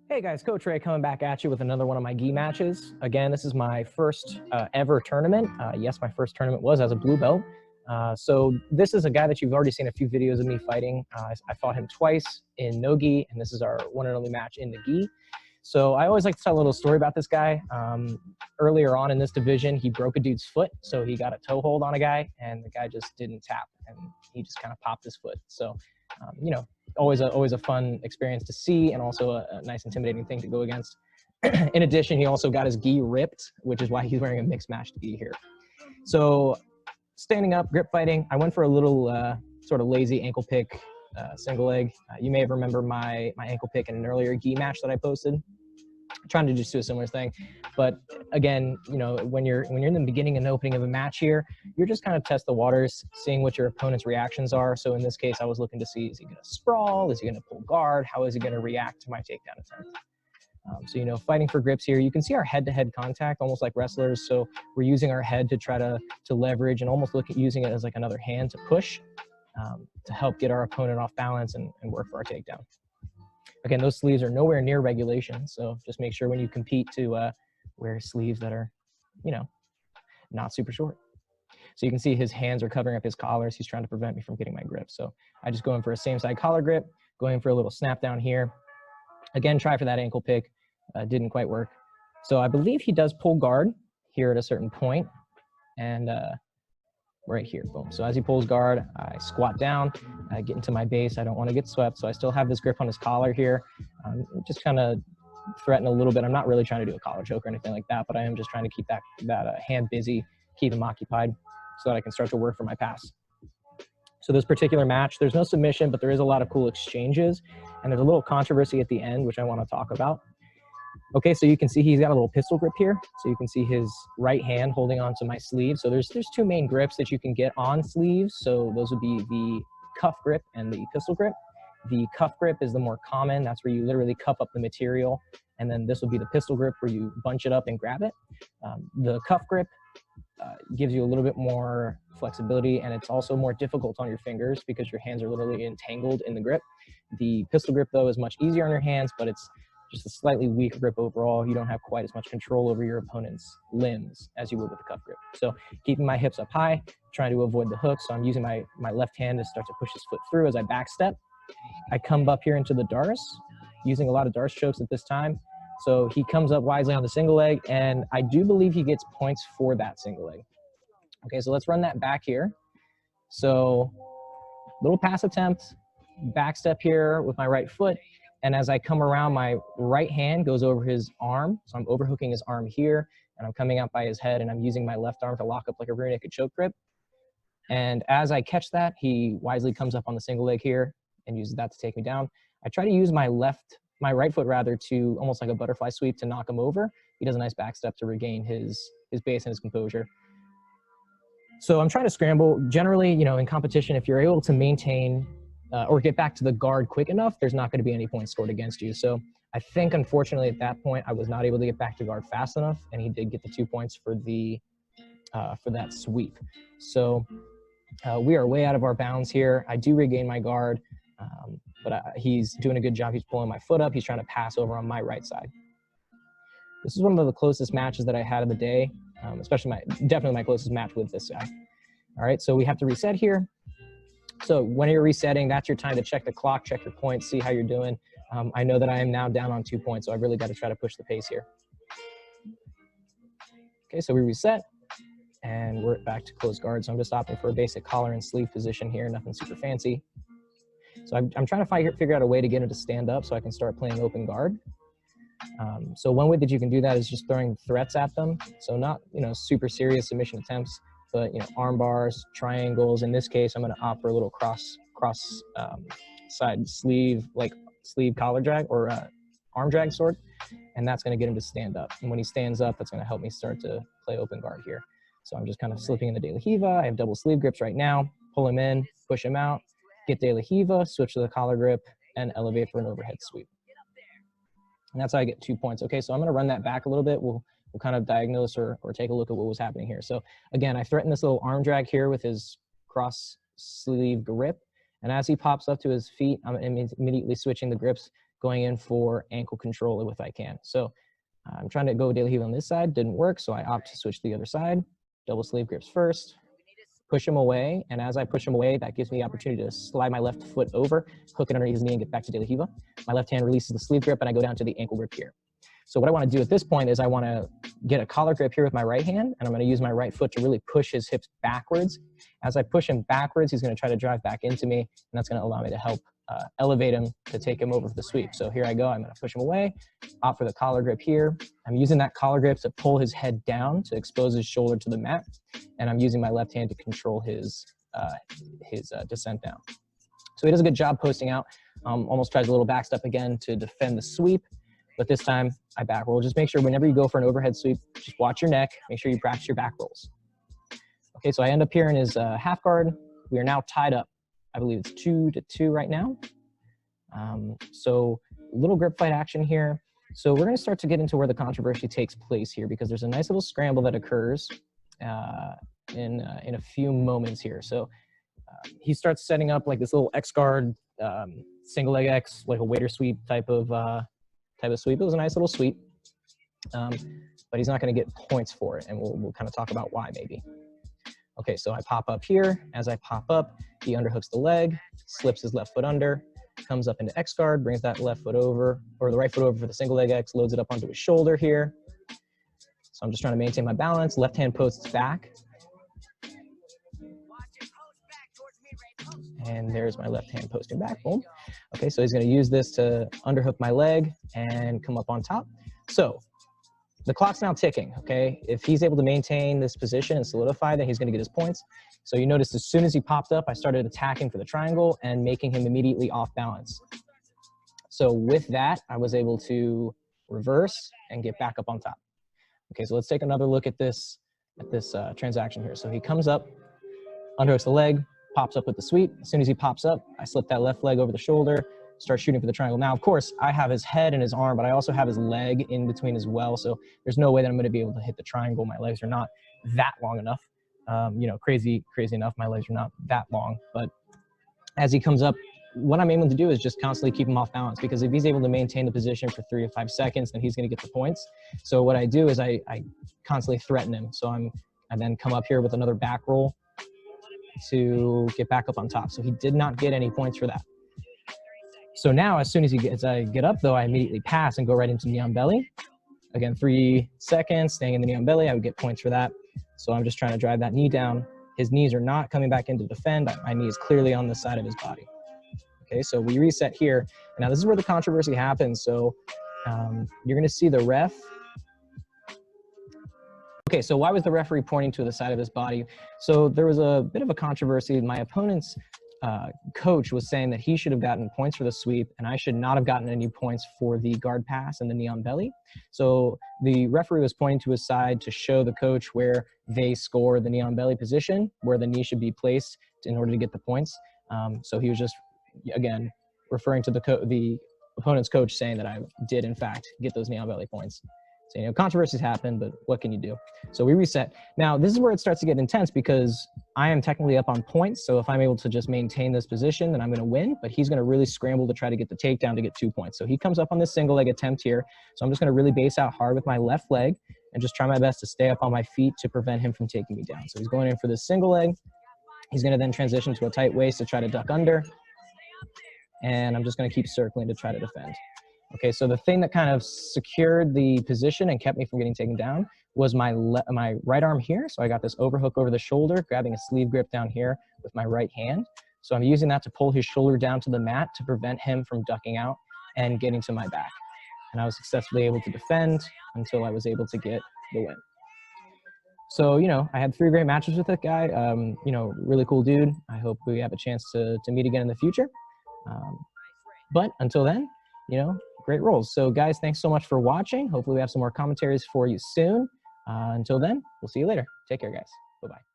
Hey guys, Coach Ray coming back at you with another one of my gi matches. Again, this is my first ever tournament. Yes, my first tournament was as a blue belt. So this is a guy that you've already seen a few videos of me fighting. I fought him twice in no gi, and this is our one and only match in the gi. So I always like to tell a little story about this guy. Earlier on in this division, he broke a dude's foot. So he got a toe hold on a guy, and the guy just didn't tap, and he just kind of popped his foot. So, you know, always a fun experience to see, and also a nice intimidating thing to go against. In addition, he also got his gi ripped, which is why he's wearing a mixed match gi here. So standing up, grip fighting, I went for a little sort of lazy ankle pick single leg. You may remember my ankle pick in an earlier gi match that I posted. I'm trying to just do a similar thing, but again, you know, when you're in the beginning and opening of a match here, you're just kind of test the waters, seeing what your opponent's reactions are. So in this case, I was looking to see, is he going to sprawl? Is he going to pull guard? How is he going to react to my takedown attempt? So, you know, fighting for grips here, you can see our head-to-head contact, almost like wrestlers. So we're using our head to try to leverage and almost look at using it as like another hand to push to help get our opponent off balance and work for our takedown. Again, those sleeves are nowhere near regulation, so just make sure when you compete to wear sleeves that are, you know, not super short. So you can see his hands are covering up his collars. He's trying to prevent me from getting my grip. So I just go in for a same side collar grip, going for a little snap down here. Again, try for that ankle pick. Didn't quite work. So I believe he does pull guard here at a certain point, and right here, boom. So as he pulls guard, I squat down, I get into my base. I don't want to get swept, so I still have this grip on his collar here. Just kind of threaten a little bit. I'm not really trying to do a collar choke or anything like that, but I am just trying to keep that hand busy, keep him occupied, so that I can start to work for my pass. So this particular match, there's no submission, but there is a lot of cool exchanges, and there's a little controversy at the end, which I want to talk about. Okay, so you can see he's got a little pistol grip here. So you can see his right hand holding onto my sleeve. So there's two main grips that you can get on sleeves. So those would be the cuff grip and the pistol grip. The cuff grip is the more common. That's where you literally cuff up the material. And then this would be the pistol grip where you bunch it up and grab it. The cuff grip gives you a little bit more flexibility, and it's also more difficult on your fingers because your hands are literally entangled in the grip. The pistol grip, though, is much easier on your hands, but it's just a slightly weaker grip overall. You don't have quite as much control over your opponent's limbs as you would with the cuff grip. So keeping my hips up high, trying to avoid the hook. So I'm using my left hand to start to push his foot through as I back step. I come up here into the Dars, using a lot of Dars chokes at this time. So he comes up wisely on the single leg, and I do believe he gets points for that single leg. Okay, so let's run that back here. So little pass attempt, back step here with my right foot. And as I come around, my right hand goes over his arm. So I'm overhooking his arm here, and I'm coming out by his head, and I'm using my left arm to lock up like a rear naked choke grip. And as I catch that, he wisely comes up on the single leg here and uses that to take me down. I try to use my right foot rather, to almost like a butterfly sweep to knock him over. He does a nice back step to regain his base and his composure. So I'm trying to scramble. Generally, you know, in competition, if you're able to maintain or get back to the guard quick enough, there's not going to be any points scored against you. So I think, unfortunately, at that point, I was not able to get back to guard fast enough, and he did get the 2 points for that sweep. So we are way out of our bounds here. I do regain my guard, but he's doing a good job. He's pulling my foot up. He's trying to pass over on my right side. This is one of the closest matches that I had of the day, definitely my closest match with this guy. All right, so we have to reset here. So when you're resetting, that's your time to check the clock, check your points, see how you're doing. I know that I am now down on 2 points, so I've really got to try to push the pace here. Okay, so we reset, and we're back to close guard. So I'm just opting for a basic collar and sleeve position here, nothing super fancy. So I'm trying to figure out a way to get him to stand up so I can start playing open guard. So one way that you can do that is just throwing threats at them. So not, you know, super serious submission attempts, but, you know, arm bars, triangles. In this case, I'm going to opt for a little cross side sleeve collar drag or arm drag sort, and that's going to get him to stand up. And when he stands up, that's going to help me start to play open guard here. So I'm just kind of slipping in the De La Hiva. I have double sleeve grips right now. Pull him in, push him out, get De La Hiva, switch to the collar grip, and elevate for an overhead sweep. And that's how I get 2 points. Okay, so I'm going to run that back a little bit. We'll kind of diagnose or take a look at what was happening here. So again, I threatened this little arm drag here with his cross sleeve grip. And as he pops up to his feet, I'm immediately switching the grips going in for ankle control if I can. So I'm trying to go De La Riva on this side, didn't work, so I opt to switch to the other side. Double sleeve grips first, push him away, and as I push him away, that gives me the opportunity to slide my left foot over, hook it underneath his knee, and get back to De La Riva. My left hand releases the sleeve grip, and I go down to the ankle grip here. So what I want to do at this point is I want to get a collar grip here with my right hand, and I'm going to use my right foot to really push his hips backwards. As I push him backwards, he's going to try to drive back into me, and that's going to allow me to help elevate him to take him over for the sweep. So here I go. I'm going to push him away, opt for the collar grip here. I'm using that collar grip to pull his head down to expose his shoulder to the mat, and I'm using my left hand to control his descent down. So he does a good job posting out. Almost tries a little back step again to defend the sweep, but this time I back roll. Just make sure whenever you go for an overhead sweep, just watch your neck. Make sure you practice your back rolls. Okay, so I end up here in his half guard. We are now tied up. I believe it's 2-2 right now. So little grip fight action here. So we're going to start to get into where the controversy takes place here, because there's a nice little scramble that occurs in a few moments here. So he starts setting up like this little X guard, single leg X, like a waiter sweep type of sweep. It was a nice little sweep, but he's not going to get points for it, and we'll kind of talk about why maybe. Okay, so I pop up here. As I pop up, he underhooks the leg, slips his left foot under, comes up into X guard, brings that left foot over, or the right foot over for the single leg X, loads it up onto his shoulder here. So I'm just trying to maintain my balance. Left hand posts back. And there's my left hand posting back, boom. Okay, so he's gonna use this to underhook my leg and come up on top. So the clock's now ticking, okay? If he's able to maintain this position and solidify, then he's gonna get his points. So you notice as soon as he popped up, I started attacking for the triangle and making him immediately off balance. So with that, I was able to reverse and get back up on top. Okay, so let's take another look at this transaction here. So he comes up, underhooks the leg, pops up with the sweep. As soon as he pops up, I slip that left leg over the shoulder, start shooting for the triangle. Now, of course, I have his head and his arm, but I also have his leg in between as well. So there's no way that I'm going to be able to hit the triangle. My legs are not that long enough. You know, crazy enough. My legs are not that long. But as he comes up, what I'm aiming to do is just constantly keep him off balance, because if he's able to maintain the position for 3 to 5 seconds, then he's going to get the points. So what I do is I constantly threaten him. So I then come up here with another back roll to get back up on top. So he did not get any points for that. So now, as soon as I get up, though, I immediately pass and go right into knee on belly. Again, 3 seconds, staying in the knee on belly, I would get points for that. So I'm just trying to drive that knee down. His knees are not coming back into defend. My knee is clearly on the side of his body. Okay, so we reset here. Now this is where the controversy happens. So you're gonna see the ref. Okay, so why was the referee pointing to the side of his body? So there was a bit of a controversy. My opponent's coach was saying that he should have gotten points for the sweep, and I should not have gotten any points for the guard pass and the knee on belly. So the referee was pointing to his side to show the coach where they score the knee on belly position, where the knee should be placed in order to get the points. So he was just, again, referring to the opponent's coach saying that I did, in fact, get those knee on belly points. So, you know, controversies happen, but what can you do? So we reset. Now, this is where it starts to get intense, because I am technically up on points. So if I'm able to just maintain this position, then I'm going to win. But he's going to really scramble to try to get the takedown to get 2 points. So he comes up on this single leg attempt here. So I'm just going to really base out hard with my left leg and just try my best to stay up on my feet to prevent him from taking me down. So he's going in for this single leg. He's going to then transition to a tight waist to try to duck under. And I'm just going to keep circling to try to defend. Okay, so the thing that kind of secured the position and kept me from getting taken down was my right arm here. So I got this overhook over the shoulder, grabbing a sleeve grip down here with my right hand. So I'm using that to pull his shoulder down to the mat to prevent him from ducking out and getting to my back. And I was successfully able to defend until I was able to get the win. So, you know, I had 3 great matches with that guy. You know, really cool dude. I hope we have a chance to meet again in the future. But until then, you know, great rolls. So guys, thanks so much for watching. Hopefully we have some more commentaries for you soon. Until then, we'll see you later. Take care, guys. Bye-bye.